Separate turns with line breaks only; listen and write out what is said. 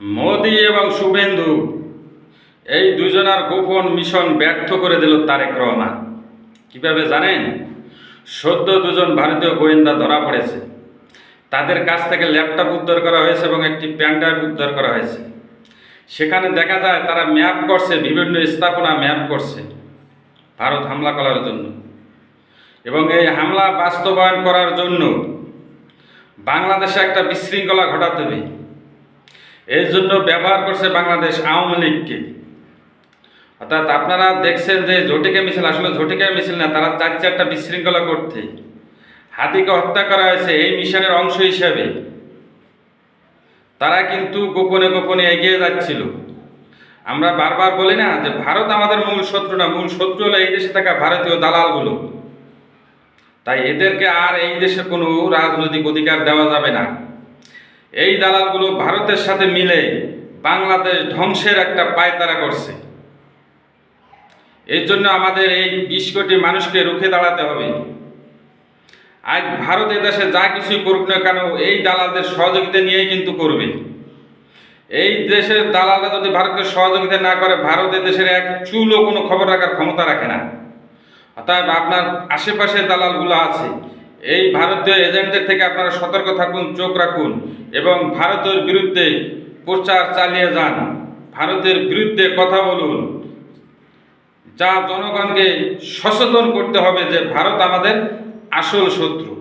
মোদি এবং শুভেন্দু এই দুজনের গোপন মিশন ব্যর্থ করে দিল তারেক রহমান। কিভাবে জানেন? সদ্য দুজন ভারতীয় গোয়েন্দা ধরা পড়েছে। তাদের কাছ থেকে ল্যাপটপ উদ্ধার করা হয়েছে এবং একটি প্যান্ডাইভ উদ্ধার করা হয়েছে। সেখানে দেখা যায় তারা ম্যাপ করছে, বিভিন্ন স্থাপনা ম্যাপ করছে ভারত হামলা করার জন্য, এবং এই হামলা বাস্তবায়ন করার জন্য বাংলাদেশে একটা বিশৃঙ্খলা ঘটাতে হবে। এর জন্য ব্যবহার করছে বাংলাদেশ আওয়ামী লীগকে। অর্থাৎ আপনারা দেখছেন যে ঝটিকা মিছিল, আসলে ঝটিকা মিছিল না, তারা চারটা বিশৃঙ্খলা করতে হাতিকে হত্যা করা হয়েছে এই মিশনের অংশ হিসাবে। তারা কিন্তু গোপনে গোপনে এগিয়ে যাচ্ছিল। আমরা বারবার বলি না যে ভারত আমাদের মূল শত্রু না, মূল শত্রু হলো এই দেশে থাকা ভারতীয় দালালগুলো। তাই এদেরকে আর এই দেশে কোনো রাজনৈতিক অধিকার দেওয়া যাবে না। এই দালালগুলো ভারতের সাথে মিলে বাংলাদেশ ধ্বংসের একটা পায়তারা করছে। এর জন্য আমাদের এই 20 কোটি মানুষকে রুখে দাঁড়াতে হবে। আজ ভারত এদেশে যা কিছুই করুক না কেন এই দালালদের সহযোগিতা নিয়েই কিন্তু করবে। এই দেশের দালালরা যদি ভারতকে সহযোগিতা না করে, ভারত দেশের এক চুলও কোনো খবর রাখার ক্ষমতা রাখে না। অর্থাৎ আপনার আশেপাশে দালালগুলো আছে, এই ভারতীয় এজেন্টদের থেকে আপনারা সতর্ক থাকুন, চোখ রাখুন এবং ভারতের বিরুদ্ধে প্রচার চালিয়ে যান। ভারতের বিরুদ্ধে কথা বলুন, যা জনগণকে সচেতন করতে হবে যে ভারত আমাদের আসল শত্রু।